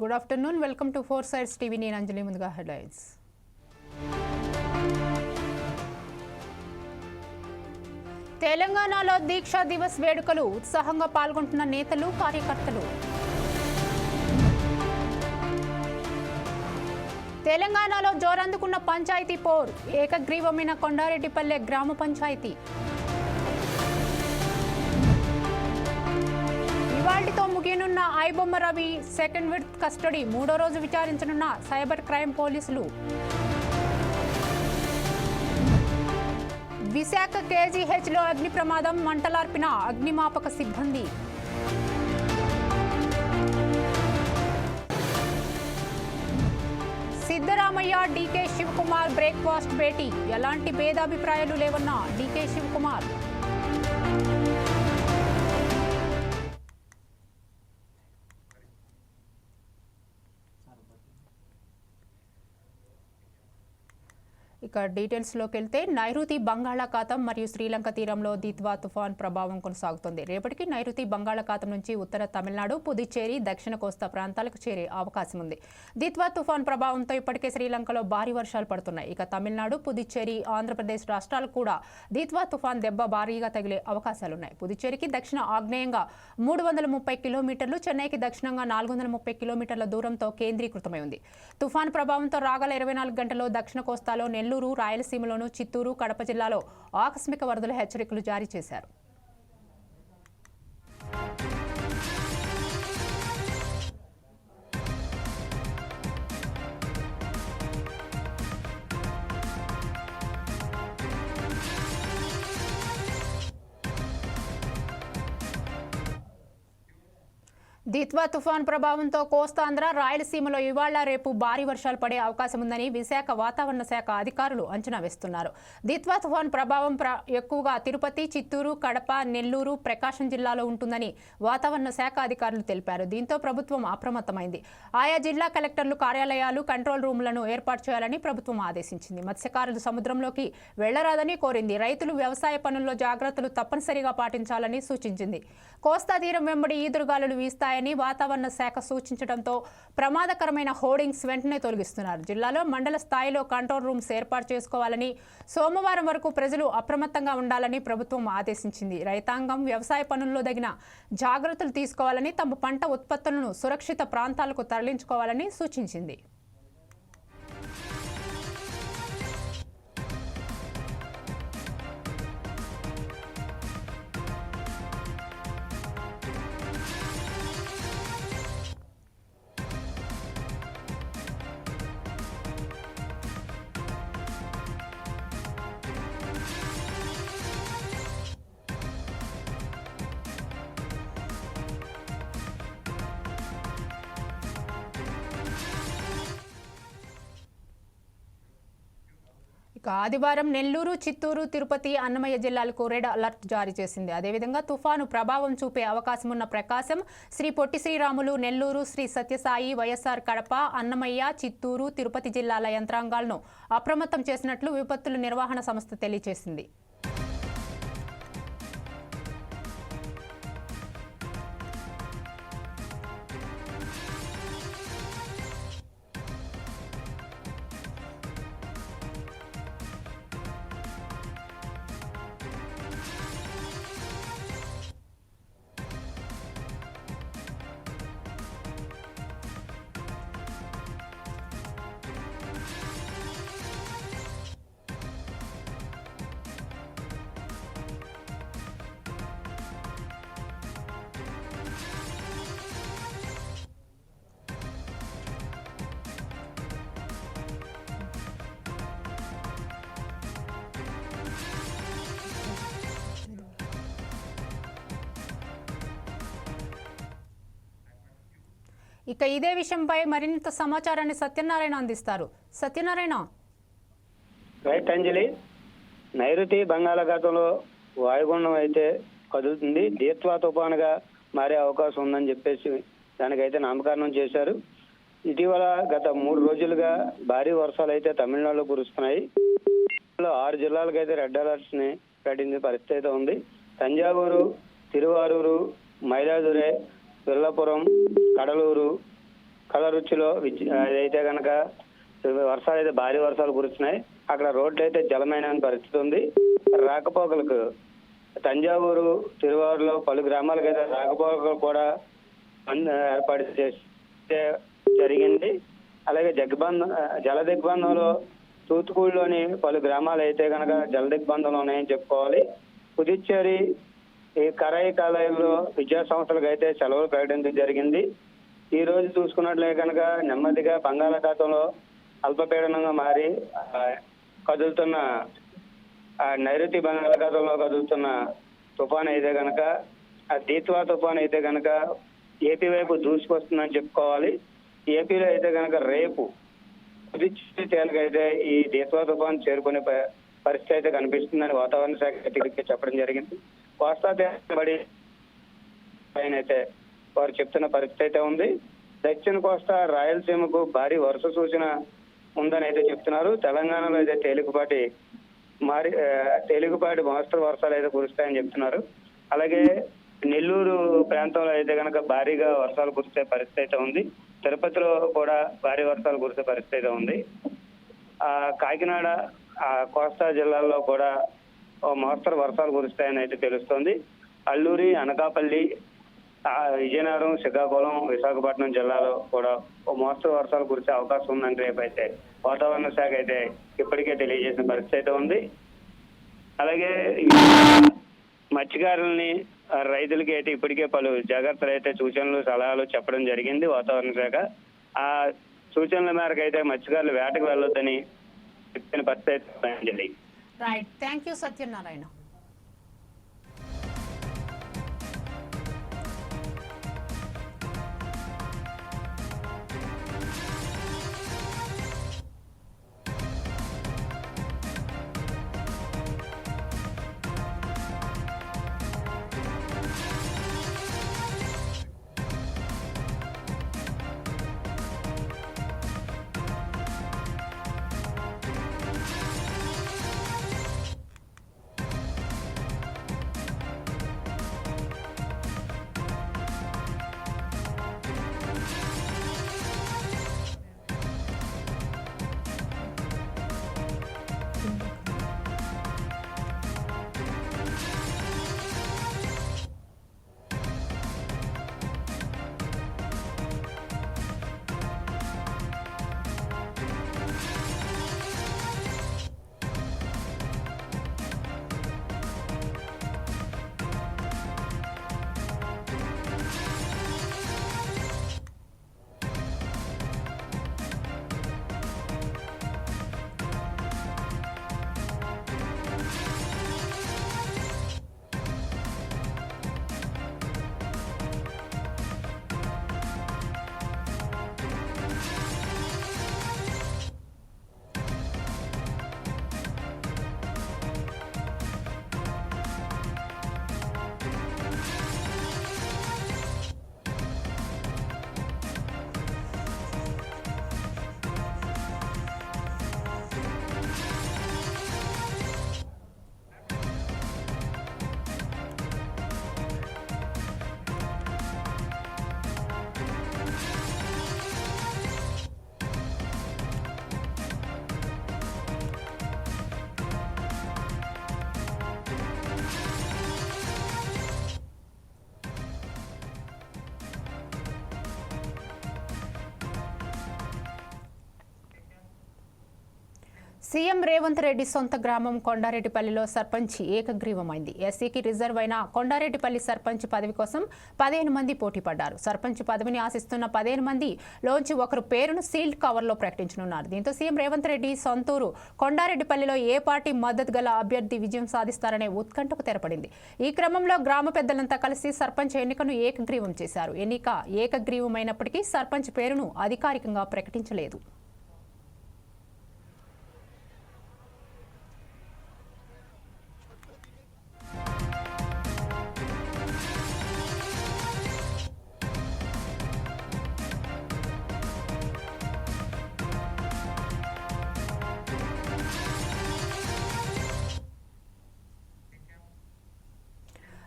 Good afternoon. Welcome to Four Sides TV. నేను అంజలి ముందుగా headlines. తెలంగాణలో దీక్షా దివస్ వేడుకలు ఉత్సాహంగా పాల్గొంటున్న నేతలు కార్యకర్తలు. తెలంగాణలో జోరందుకున్న పంచాయతీ పోర్ ఏకగ్రీవమైన కొండారెడ్డిపల్లె గ్రామ పంచాయతీ. ఇవాళ్టితో ముగియనున్న iBomma Ravi second with custody మూడో రోజు విచారించనున్న సైబర్ క్రైమ్ పోలీసులు. విశాఖ కేజీహెచ్లో అగ్ని ప్రమాదం, మంటలార్పిన అగ్నిమాపక సిబ్బంది. సిద్ధరామయ్య డీకే శివకుమార్ బ్రేక్ఫాస్ట్ భేటీ, ఎలాంటి భేదాభిప్రాయాలు లేవన్న డీకే శివకుమార్. ఇక డీటెయిల్స్లోకి వెళ్తే నైరుతి బంగాళాఖాతం మరియు శ్రీలంక తీరంలో దిత్వా తుఫాన్ ప్రభావం కొనసాగుతుంది. రేపటికి నైరుతి బంగాళాఖాతం నుంచి ఉత్తర తమిళనాడు, పుదుచ్చేరి, దక్షిణ కోస్తా ప్రాంతాలకు చేరే అవకాశం ఉంది. దిత్వా తుఫాన్ ప్రభావంతో ఇప్పటికే శ్రీలంకలో భారీ వర్షాలు పడుతున్నాయి. ఇక తమిళనాడు, పుదుచ్చేరి, ఆంధ్రప్రదేశ్ రాష్ట్రాలకు కూడా దిత్వా తుఫాన్ దెబ్బ భారీగా తగిలే అవకాశాలున్నాయి. పుదుచ్చేరికి దక్షిణ ఆగ్నేయంగా 330 కిలోమీటర్లు, చెన్నైకి దక్షిణంగా 430 కిలోమీటర్ల దూరంతో కేంద్రీకృతమై ఉంది. తుఫాన్ ప్రభావంతో రాగల 24 గంటల్లో దక్షిణ కోస్తాలో నెల్లూరు, రాయలసీమలోను, చిత్తూరు, కడప జిల్లాలో ఆకస్మిక వరదల హెచ్చరికలు జారీ చేశారు. దిత్వా తుఫాన్ ప్రభావంతో కోస్తాంధ్ర, రాయలసీమలో ఇవాళ రేపు భారీ వర్షాలు పడే అవకాశం ఉందని విశాఖ వాతావరణ శాఖ అధికారులు అంచనా వేస్తున్నారు. దిత్వా తుఫాన్ ప్రభావం ఎక్కువగా తిరుపతి, చిత్తూరు, కడప, నెల్లూరు, ప్రకాశం జిల్లాలో ఉంటుందని వాతావరణ శాఖ అధికారులు తెలిపారు. దీంతో ప్రభుత్వం అప్రమత్తమైంది. ఆయా జిల్లా కలెక్టర్లు కార్యాలయాలు, కంట్రోల్ రూమ్లను ఏర్పాటు చేయాలని ప్రభుత్వం ఆదేశించింది. మత్స్యకారులు సముద్రంలోకి వెళ్లరాదని కోరింది. రైతులు వ్యవసాయ పనుల్లో జాగ్రత్తలు తప్పనిసరిగా పాటించాలని సూచించింది. కోస్తా తీరం వెంబడి ఈదురుగాలులు వీస్తాయని వాతావరణ శాఖ సూచించడంతో ప్రమాదకరమైన హోర్డింగ్స్ వెంటనే తొలగిస్తున్నారు. జిల్లాలో మండల స్థాయిలో కంట్రోల్ రూమ్స్ ఏర్పాటు చేసుకోవాలని, సోమవారం వరకు ప్రజలు అప్రమత్తంగా ఉండాలని ప్రభుత్వం ఆదేశించింది. రైతాంగం వ్యవసాయ పనుల్లో తగిన జాగ్రత్తలు తీసుకోవాలని, తమ పంట ఉత్పత్తులను సురక్షిత ప్రాంతాలకు తరలించుకోవాలని సూచించింది. ఆదివారం నెల్లూరు, చిత్తూరు, తిరుపతి, అన్నమయ్య జిల్లాలకు రెడ్ అలర్ట్ జారీ చేసింది. అదేవిధంగా తుఫాను ప్రభావం చూపే అవకాశం ఉన్న ప్రకాశం, శ్రీ పొట్టి శ్రీరాములు, నెల్లూరు, శ్రీ సత్యసాయి, వైఎస్ఆర్ కడప, అన్నమయ్య, చిత్తూరు, తిరుపతి జిల్లాల యంత్రాంగాలను అప్రమత్తం చేసినట్లు విపత్తుల నిర్వహణ సంస్థ తెలియజేసింది. ఇక ఇదే విషయంపై మరింత సమాచారాన్ని సత్యనారాయణ అందిస్తారు. సత్యనారాయణ. రైట్ అంజలి, నైరుతి బంగాళాఖాతంలో వాయుగుండం అయితే కదులుతుంది. దీత్వా తుఫానుగా మారే అవకాశం ఉందని చెప్పేసి దానికైతే నామకరణం చేశారు. ఇటీవల గత 3 రోజులుగా భారీ వర్షాలు అయితే తమిళనాడులో కురుస్తున్నాయి. 6 జిల్లాలకైతే రెడ్ అలర్ట్స్ ని ప్రకటించిన పరిస్థితి అయితే ఉంది. తంజావూరు, తిరువారూరు, మైలాదురై, విల్లాపురం, కడలూరు, కలరుచ్చిలో అదైతే కనుక వర్షాలు అయితే భారీ వర్షాలు కురుస్తున్నాయి. అక్కడ రోడ్లు అయితే జలమైన పరిస్థితి ఉంది. రాకపోకలకు తంజావూరు, తిరువారూరులో పలు గ్రామాలకు అయితే రాకపోకలు కూడా ఏర్పాటు చేస్తే జరిగింది. అలాగే జల దిగ్బంధంలో తూత్తుకూరులోని పలు గ్రామాలు అయితే కనుక జల దిగ్బంధంలో ఉన్నాయని చెప్పుకోవాలి. పుదుచ్చేరి ఈ కరాయి కాలేజీలో విద్యా సంస్థలకు అయితే సెలవులు ప్రకటించడం జరిగింది. ఈ రోజు చూసుకున్నట్లయితే కనుక నెమ్మదిగా బంగాళాఖాతంలో అల్పపీడనంగా మారి కదులుతున్న నైరుతి బంగాళాఖాతంలో కదులుతున్న తుఫాన్ అయితే కనుక ఆ దీత్వా తుఫాన్ అయితే కనుక ఏపీ వైపు దూసుకొస్తుందని చెప్పుకోవాలి. ఏపీలో అయితే కనుక రేపు పుదుచ్చేరి తేలికైతే ఈ దీత్వా తుఫాన్ చేరుకునే పరిస్థితి అయితే కనిపిస్తుందని వాతావరణ శాఖ చెప్పడం జరిగింది. కోస్తా తీరబడి అయితే వారు చెప్తున్న పరిస్థితి అయితే ఉంది. దక్షిణ కోస్తా రాయలసీమకు భారీ వర్ష సూచన ఉందని అయితే చెప్తున్నారు. తెలంగాణలో అయితే తేలికపాటి మోస్తరు వర్షాలు అయితే కురుస్తాయని చెప్తున్నారు. అలాగే నెల్లూరు ప్రాంతంలో అయితే కనుక భారీగా వర్షాలు కురిసే పరిస్థితి అయితే ఉంది. తిరుపతిలో కూడా భారీ వర్షాలు కురిసే పరిస్థితి అయితే ఉంది. కాకినాడ కోస్తా జిల్లాల్లో కూడా మోస్తరు వర్షాలు కురుస్తాయని అయితే తెలుస్తోంది. అల్లూరి, అనకాపల్లి, విజయనగరం, శ్రీకాకుళం, విశాఖపట్నం జిల్లాలో కూడా మోస్తరు వర్షాలు కురిసే అవకాశం ఉందని రేపైతే వాతావరణ శాఖ అయితే ఇప్పటికే తెలియజేసిన పరిస్థితి అయితే ఉంది. అలాగే మత్స్యకారుల్ని, రైతులకి అయితే ఇప్పటికే పలు జాగ్రత్తలు అయితే సూచనలు, సలహాలు చెప్పడం జరిగింది వాతావరణ శాఖ. ఆ సూచనల మేరకు అయితే మత్స్యకారులు వేటకు వెళ్ళొద్దని చెప్పిన పరిస్థితి అయితే. Right, thank you Satyanarayana. CM Revanth Reddy సొంత గ్రామం కొండారెడ్డిపల్లిలో సర్పంచ్ ఏకగ్రీవమైంది. ఎస్సీకి రిజర్వ్ అయిన కొండారెడ్డిపల్లి సర్పంచ్ పదవి కోసం 15 మంది పోటీ పడ్డారు. సర్పంచ్ పదవిని ఆశిస్తున్న 15 మంది లోంచి ఒకరు పేరును సీల్డ్ కవర్లో ప్రకటించనున్నారు. దీంతో సీఎం రేవంత్ రెడ్డి సొంతూరు కొండారెడ్డిపల్లిలో ఏ పార్టీ మద్దతు గల అభ్యర్థి విజయం సాధిస్తారనే ఉత్కంఠకు తెరపడింది. ఈ క్రమంలో గ్రామ పెద్దలంతా కలిసి సర్పంచ్ ఎన్నికను ఏకగ్రీవం చేశారు. ఎన్నిక ఏకగ్రీవమైనప్పటికీ సర్పంచ్ పేరును అధికారికంగా ప్రకటించలేదు.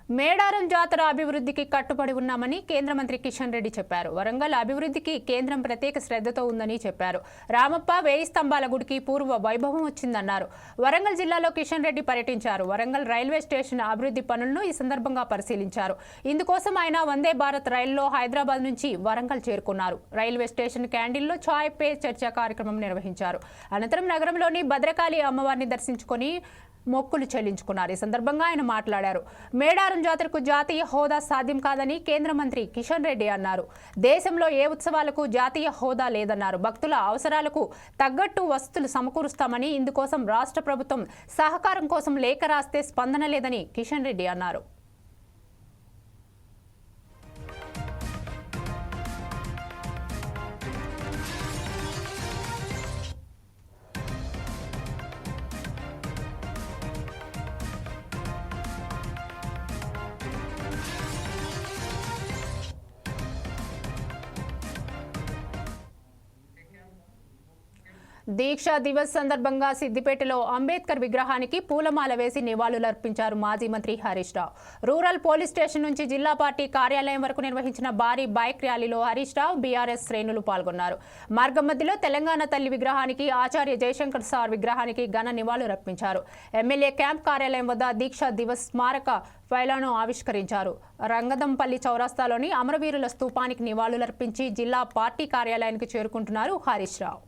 మేడారం జాతర అభివృద్ధికి కట్టుబడి ఉన్నామని కేంద్ర మంత్రి కిషన్ రెడ్డి చెప్పారు. వరంగల్ అభివృద్ధికి కేంద్రం ప్రత్యేక శ్రద్ధతో ఉందని చెప్పారు. రామప్ప వేయి స్తంభాల గుడికి పూర్వ వైభవం వచ్చిందన్నారు. వరంగల్ జిల్లాలో కిషన్ రెడ్డి పర్యటించారు. వరంగల్ రైల్వే స్టేషన్ అభివృద్ధి పనులను ఈ సందర్భంగా పరిశీలించారు. ఇందుకోసం ఆయన వందే భారత్ రైల్లో హైదరాబాద్ నుంచి వరంగల్ చేరుకున్నారు. రైల్వే స్టేషన్ క్యాంటీన్లో ఛాయ్ పే చర్చా కార్యక్రమం నిర్వహించారు. అనంతరం నగరంలోని భద్రకాళి అమ్మవారిని దర్శించుకొని మొక్కులు చెల్లించుకున్నారు. ఈ సందర్భంగా ఆయన మాట్లాడారు. మేడారం జాతరకు జాతీయ హోదా సాధ్యం కాదని కేంద్ర మంత్రి కిషన్ రెడ్డి అన్నారు. దేశంలో ఏ ఉత్సవాలకు జాతీయ హోదా లేదన్నారు. భక్తుల అవసరాలకు తగ్గట్టు వసతులు సమకూరుస్తామని, ఇందుకోసం రాష్ట్ర ప్రభుత్వం సహకారం కోసం లేఖ రాస్తే స్పందన లేదని కిషన్ రెడ్డి అన్నారు. దీక్షా దివస్ సందర్భంగా సిద్దిపేటలో అంబేద్కర్ విగ్రహానికి పూలమాల వేసి నివాళులర్పించారు మాజీ మంత్రి Harish Rao. Rural police station నుంచి జిల్లా పార్టీ కార్యాలయం వరకు నిర్వహించిన భారీ బైక్ ర్యాలీలో హరీష్ రావు, బీఆర్ఎస్ శ్రేణులు పాల్గొన్నారు. మార్గం మధ్యలో తెలంగాణ తల్లి విగ్రహానికి, ఆచార్య జయశంకర్ సార్ విగ్రహానికి ఘన నివాళులర్పించారు. ఎమ్మెల్యే క్యాంప్ కార్యాలయం వద్ద దీక్షా దివస్ స్మారక ఫైలాను ఆవిష్కరించారు. రంగదంపల్లి చౌరస్తాలోని అమరవీరుల స్తూపానికి నివాళులర్పించి జిల్లా పార్టీ కార్యాలయానికి చేరుకుంటున్నారు హరీష్ రావు.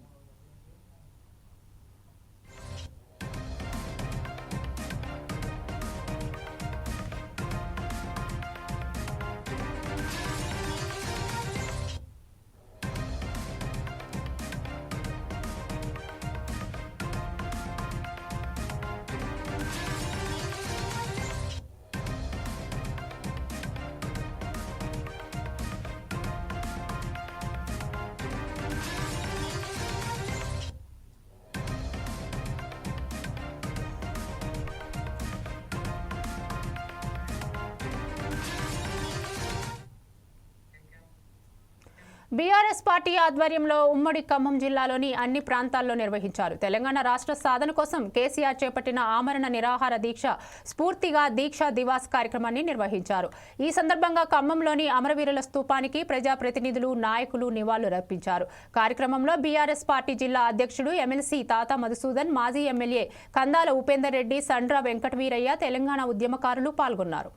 బీఆర్ఎస్ పార్టీ ఆధ్వర్యంలో ఉమ్మడి ఖమ్మం జిల్లాలోని అన్ని ప్రాంతాల్లో నిర్వహించారు. తెలంగాణ రాష్ట్ర సాధన కోసం కేసీఆర్ చేపట్టిన ఆమరణ నిరాహార దీక్ష స్ఫూర్తిగా దీక్షా దివాస్ కార్యక్రమాన్ని నిర్వహించారు. ఈ సందర్భంగా ఖమ్మంలోని అమరవీరుల స్తూపానికి ప్రజాప్రతినిధులు, నాయకులు నివాళులర్పించారు. కార్యక్రమంలో బీఆర్ఎస్ పార్టీ జిల్లా అధ్యక్షుడు ఎమ్మెల్సీ తాతా మధుసూదన్, మాజీ ఎమ్మెల్యే కందాల ఉపేందర్ రెడ్డి, సండ్ర వెంకటవీరయ్య, తెలంగాణ ఉద్యమకారులు పాల్గొన్నారు.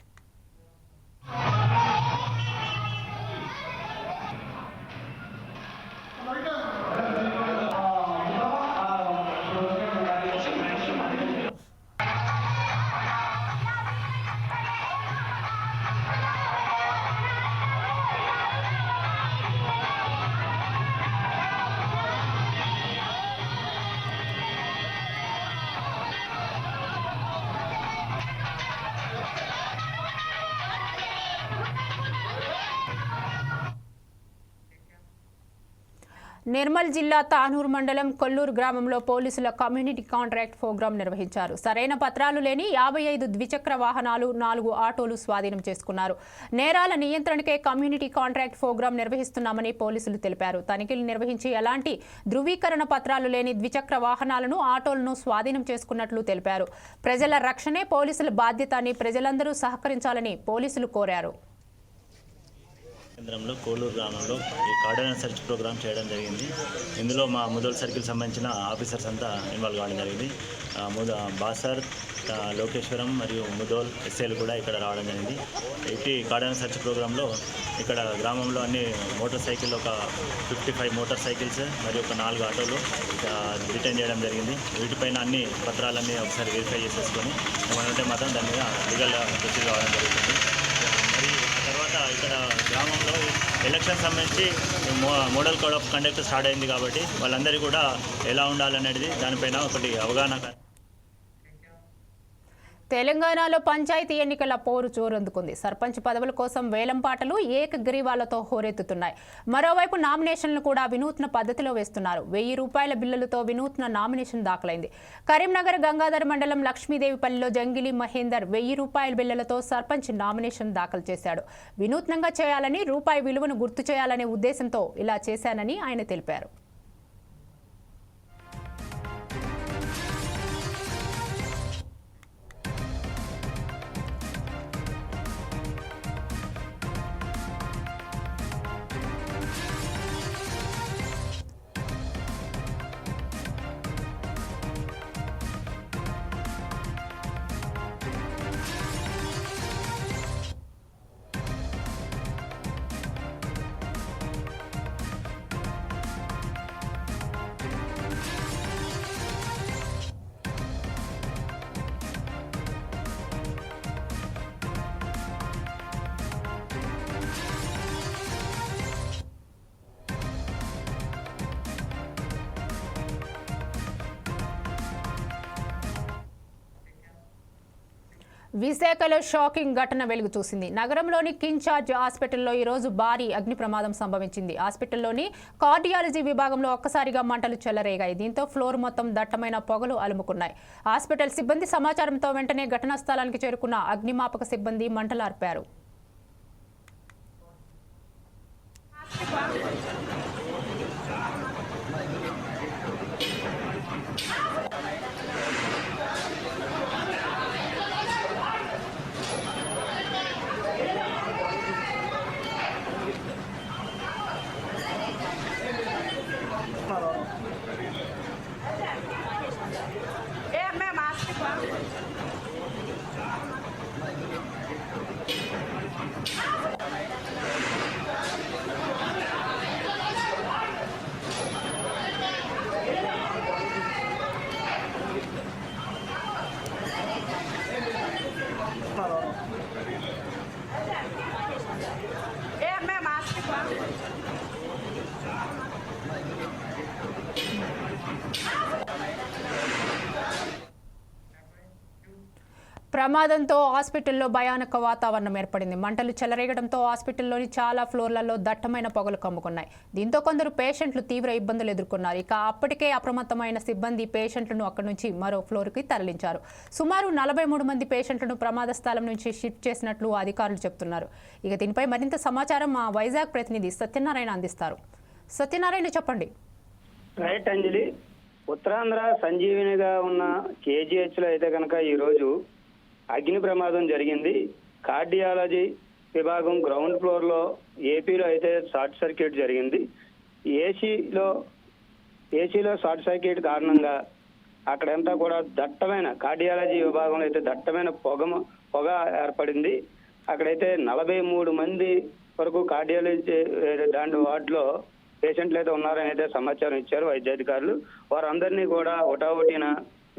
నిర్మల్ జిల్లా తానూరు మండలం కొల్లూరు గ్రామంలో పోలీసుల కమ్యూనిటీ కాంట్రాక్ట్ ప్రోగ్రాం నిర్వహించారు. సరైన పత్రాలు లేని 55 ద్విచక్ర వాహనాలు, 4 ఆటోలు స్వాధీనం చేసుకున్నారు. నేరాల నియంత్రణకే కమ్యూనిటీ కాంట్రాక్ట్ ప్రోగ్రాం నిర్వహిస్తున్నామని పోలీసులు తెలిపారు. తనిఖీలు నిర్వహించి ఎలాంటి ధృవీకరణ పత్రాలు లేని ద్విచక్ర వాహనాలను, ఆటోలను స్వాధీనం చేసుకున్నట్లు తెలిపారు. ప్రజల రక్షణే పోలీసుల బాధ్యత అని ప్రజలందరూ సహకరించాలని పోలీసులు కోరారు. కేంద్రంలో కోలూరు గ్రామంలో ఈ కార్డనెన్స్ సెర్చ్ ప్రోగ్రామ్ చేయడం జరిగింది. ఇందులో మా ముదోల్ సర్కిల్ సంబంధించిన ఆఫీసర్స్ అంతా ఇన్వాల్వ్ కావడం జరిగింది. బాసర్, లోకేశ్వరం మరియు ముదోల్ ఎస్ఏలు కూడా ఇక్కడ రావడం జరిగింది. ఈ కార్డనెన్స్ సెర్చ్ ప్రోగ్రాంలో ఇక్కడ గ్రామంలో అన్ని మోటార్ సైకిల్, ఒక 55 మోటార్ సైకిల్స్ మరియు ఒక 4 ఆటోలు రిటర్న్ చేయడం జరిగింది. వీటిపైన అన్ని పత్రాలన్నీ ఒకసారి వెరిఫై చేసేసుకొని ఏమంటే మాత్రం దాని మీద లీగల్ ప్రొసీడ్ కావడం జరుగుతుంది. మరి తర్వాత ఇక్కడ గ్రామంలో ఎలక్షన్ సంబంధించి model code of conduct start అయింది కాబట్టి వాళ్ళందరికీ కూడా ఎలా ఉండాలనేది దానిపైన ఒకటి అవగాహన. తెలంగాణలో పంచాయతీ ఎన్నికల పోరు జోరందుకుంది. సర్పంచ్ పదవుల కోసం వేలంపాటలు ఏకగ్రీవాలతో హోరెత్తుతున్నాయి. మరోవైపు నామినేషన్లు కూడా వినూత్న పద్ధతిలో వేస్తున్నారు. 1000 రూపాయల బిల్లులతో వినూత్న నామినేషన్ దాఖలైంది. కరీంనగర్ గంగాధర్ మండలం లక్ష్మీదేవిపల్లిలో జంగిలి మహేందర్ 1000 రూపాయల బిల్లులతో సర్పంచ్ నామినేషన్ దాఖలు చేశాడు. వినూత్నంగా చేయాలని, రూపాయి విలువను గుర్తు చేయాలనే ఉద్దేశంతో ఇలా చేశానని ఆయన తెలిపారు. విశాఖలో షాకింగ్ ఘటన వెలుగు చూసింది. నగరంలోని కింగ్ జార్జ్ హాస్పిటల్లో ఈరోజు భారీ అగ్ని ప్రమాదం సంభవించింది. హాస్పిటల్లోని కార్డియాలజీ విభాగంలో ఒక్కసారిగా మంటలు చెలరేగాయి. దీంతో ఫ్లోర్ మొత్తం దట్టమైన పొగలు అలుముకున్నాయి. హాస్పిటల్ సిబ్బంది సమాచారంతో వెంటనే ఘటనా స్థలానికి చేరుకున్న అగ్నిమాపక సిబ్బంది మంటలు ఆర్పారు. ప్రమాదంతో హాస్పిటల్లో భయానక వాతావరణం ఏర్పడింది. మంటలు చెలరేగడంతో హాస్పిటల్లోని చాలా ఫ్లోర్లలో దట్టమైన పొగలు కమ్ముకున్నాయి. దీంతో కొందరు పేషెంట్లు తీవ్ర ఇబ్బందులు ఎదుర్కొన్నారు. ఇక అప్పటికే అప్రమత్తమైన సిబ్బంది పేషెంట్లను అక్కడి నుంచి మరో ఫ్లోర్కి తరలించారు. సుమారు 43 మంది పేషెంట్లను ప్రమాద స్థలం నుంచి షిఫ్ట్ చేసినట్లు అధికారులు చెబుతున్నారు. ఇక దీనిపై మరింత సమాచారం మా వైజాగ్ ప్రతినిధి సత్యనారాయణ అందిస్తారు. సత్యనారాయణ, చెప్పండి. రైట్ అంజలి, ఉత్తరాంధ్ర సంజీవినిగా ఉన్న కేజీహెచ్లో అయితే కనుక ఈరోజు అగ్ని ప్రమాదం జరిగింది. కార్డియాలజీ విభాగం గ్రౌండ్ ఫ్లోర్ లో ఏపీలో అయితే షార్ట్ సర్క్యూట్ జరిగింది. ఏసీలో షార్ట్ సర్క్యూట్ కారణంగా అక్కడంతా కూడా దట్టమైన కార్డియాలజీ విభాగంలో అయితే దట్టమైన పొగ ఏర్పడింది. అక్కడైతే 43 మంది వరకు కార్డియాలజీ దాంట్లో వార్డులో పేషెంట్లు అయితే ఉన్నారని అయితే సమాచారం ఇచ్చారు వైద్యాధికారులు. వారందరినీ కూడా ఒకటిన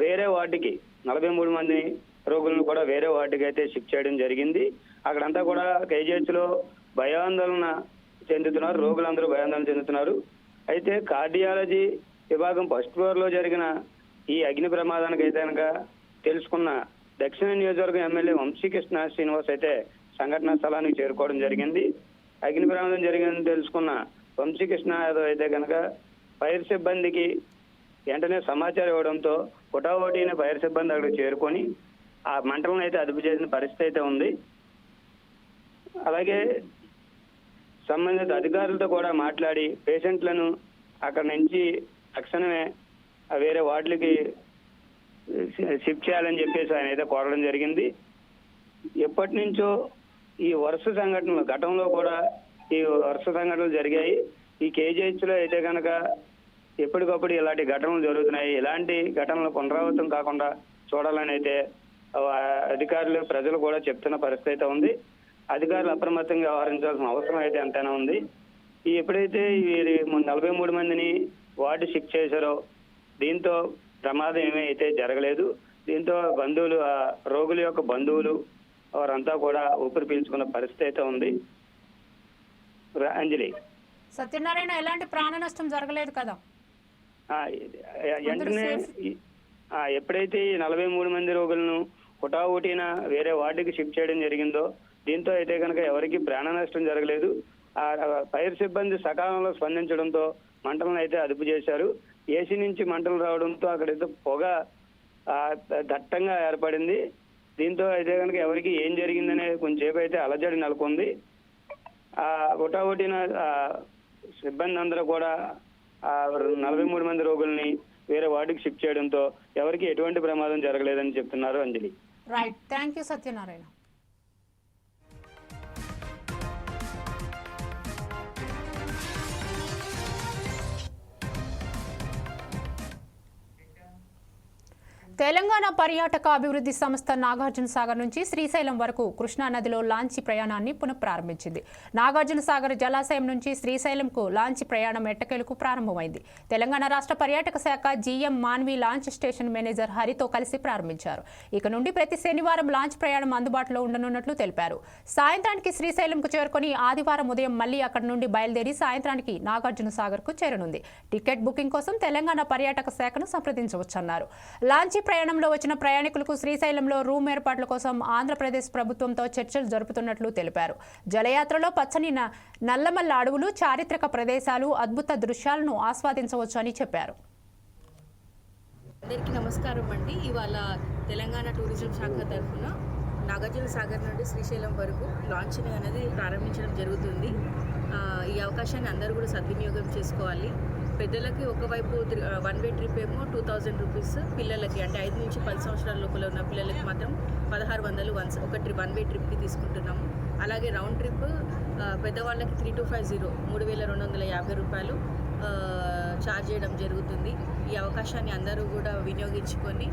వేరే వార్డుకి 43 మంది రోగులను కూడా వేరే వార్డుకి అయితే షిఫ్ట్ చేయడం జరిగింది. అక్కడంతా కూడా కేజీహెచ్ లో భయాందోళన చెందుతున్నారు, రోగులందరూ భయాందోళన చెందుతున్నారు. అయితే కార్డియాలజీ విభాగం ఫస్ట్ ఫ్లోర్ లో జరిగిన ఈ అగ్ని ప్రమాదానికి అయితే కనుక తెలుసుకున్న దక్షిణ నియోజకవర్గం ఎమ్మెల్యే వంశీకృష్ణ శ్రీనివాస్ అయితే సంఘటనా స్థలానికి చేరుకోవడం జరిగింది. అగ్ని ప్రమాదం జరిగిందని తెలుసుకున్న వంశీకృష్ణ యాదవ్ అయితే కనుక ఫైర్ సిబ్బందికి వెంటనే సమాచారం ఇవ్వడంతో హుటాహుటిన ఫైర్ సిబ్బంది అక్కడికి చేరుకొని ఆ మంటలను అయితే అదుపు చేసిన పరిస్థితి అయితే ఉంది. అలాగే సంబంధిత అధికారులతో కూడా మాట్లాడి పేషెంట్లను అక్కడ నుంచి తక్షణమే వేరే వార్డులకి షిఫ్ట్ చేయాలని చెప్పేసి ఆయన అయితే కోరడం జరిగింది. ఎప్పటి నుంచో ఈ వరుస సంఘటనలు గతంలో కూడా ఈ వరుస సంఘటనలు జరిగాయి. ఈ కేజీహెచ్ లో అయితే కనుక ఎప్పటికప్పుడు ఇలాంటి ఘటనలు జరుగుతున్నాయి. ఇలాంటి ఘటనలు పునరావృతం కాకుండా చూడాలని అయితే అధికారులు ప్రజలు కూడా చెప్తున్న పరిస్థితి అయితే ఉంది. అధికారులు అప్రమత్తంగా వ్యవహరించాల్సిన అవసరం అయితే ఎంతైనా ఉంది. ఎప్పుడైతే 43 మందిని వార్డు షిఫ్ట్ చేశారో దీంతో ప్రమాదం ఏమీ అయితే జరగలేదు. దీంతో బంధువులు, రోగుల యొక్క బంధువులు వారంతా కూడా ఊపిరి పీల్చుకున్న పరిస్థితి అయితే ఉంది. అంజలి, సత్యనారాయణ, ఎలాంటి ప్రాణ నష్టం జరగలేదు కదా? వెంటనే ఎప్పుడైతే ఈ 43 మంది రోగులను హుటాహుటిన వేరే వార్డుకి షిఫ్ట్ చేయడం జరిగిందో దీంతో అయితే కనుక ఎవరికి ప్రాణ నష్టం జరగలేదు. ఆ ఫైర్ సిబ్బంది సకాలంలో స్పందించడంతో మంటలను అయితే అదుపు చేశారు. ఏసీ నుంచి మంటలు రావడంతో అక్కడైతే పొగ దట్టంగా ఏర్పడింది. దీంతో అయితే కనుక ఎవరికి ఏం జరిగిందనే కొంచెంసేపు అయితే అలజడి నెలకొంది. హుటాహుటిన సిబ్బంది అందరూ కూడా 43 మంది రోగుల్ని వేరే వార్డుకి షిఫ్ట్ చేయడంతో ఎవరికి ఎటువంటి ప్రమాదం జరగలేదని చెప్తున్నారు. Anjali, right, thank you Satyanarayana. Telangana పర్యాటక అభివృద్ధి సంస్థ నాగార్జున సాగర్ నుంచి శ్రీశైలం వరకు కృష్ణా నదిలో లాంచీ ప్రయాణాన్ని పునఃప్రారంభించింది. నాగార్జున సాగర్ జలాశయం నుంచి శ్రీశైలంకు లాంచీ ప్రయాణం ఎట్టకేలకు ప్రారంభమైంది. తెలంగాణ రాష్ట్ర పర్యాటక శాఖ GM Manvi launch station manager హరితో కలిసి ప్రారంభించారు. ఇక నుండి ప్రతి శనివారం లాంచ్ ప్రయాణం అందుబాటులో ఉండనున్నట్లు తెలిపారు. సాయంత్రానికి శ్రీశైలంకు చేరుకొని ఆదివారం ఉదయం మళ్లీ అక్కడి నుండి బయలుదేరి సాయంత్రానికి నాగార్జున సాగర్కు చేరనుంది. టికెట్ బుకింగ్ కోసం తెలంగాణ పర్యాటక శాఖను సంప్రదించవచ్చన్నారు. లాంచీ ప్రయాణంలో వచ్చిన ప్రయాణికులకు శ్రీశైలంలో రూమ్ ఏర్పాట్ల కోసం ఆంధ్రప్రదేశ్ ప్రభుత్వంతో చర్చలు జరుపుతున్నట్లు తెలిపారు. జలయాత్రలో పచ్చని నల్లమల్ల అడవులు, చారిత్రక ప్రదేశాలు, అద్భుత దృశ్యాలను ఆస్వాదించవచ్చు అని చెప్పారు. అందరికీ నమస్కారం అండి. ఇవాళ తెలంగాణ టూరిజం శాఖ తరఫున నాగార్జున సాగర్ నుండి శ్రీశైలం వరకు లాంచింగ్ అనేది ప్రారంభించడం జరుగుతుంది. ఈ అవకాశాన్ని అందరూ కూడా సద్వినియోగం చేసుకోవాలి. పెద్దలకి ఒకవైపు 1 వే ట్రిప్ ఏమో 2000 రూపీస్, పిల్లలకి అంటే 5 నుంచి 10 సంవత్సరాల లోపల ఉన్న పిల్లలకి మాత్రం 1600 ఒక 1 వే ట్రిప్కి తీసుకుంటున్నాము. అలాగే రౌండ్ ట్రిప్ పెద్దవాళ్ళకి 3250 3250 రూపాయలు ఛార్జ్ చేయడం జరుగుతుంది. ఈ అవకాశాన్ని అందరూ కూడా వినియోగించుకొని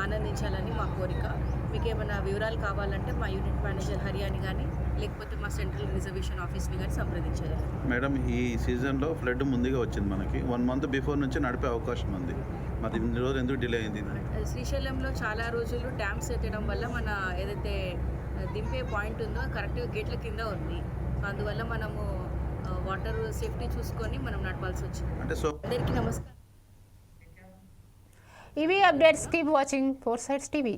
ఆనందించాలని మా కోరిక. మీకు ఏమైనా వివరాలు కావాలంటే మా యూనిట్ మేనేజర్ హరియాని కానీ లేకపోతే మా సెంట్రల్ రిజర్వేషన్ ఆఫీస్ని కానీ సంప్రదించగలరు. మేడం, ఈ సీజన్లో ఫ్లడ్ ముందుగా వచ్చింది. మనకి 1 మంత్ బిఫోర్ నుంచి నడిపే అవకాశం ఉంది. మరి ఇన్ని రోజులు ఎందుకు డిలే అయింది? శ్రీశైలంలో చాలా రోజులు డ్యామ్స్ ఎత్తడం వల్ల మన ఏదైతే దింపే పాయింట్ ఉందో కరెక్ట్గా గేట్ల కింద ఉంది. అందువల్ల మనము వాటర్ సేఫ్టీ చూసుకొని మనం నడపాల్సి వచ్చింది. అంటే అందరికీ నమస్కారం. ఇవి updates. Keep watching 4 Sides TV.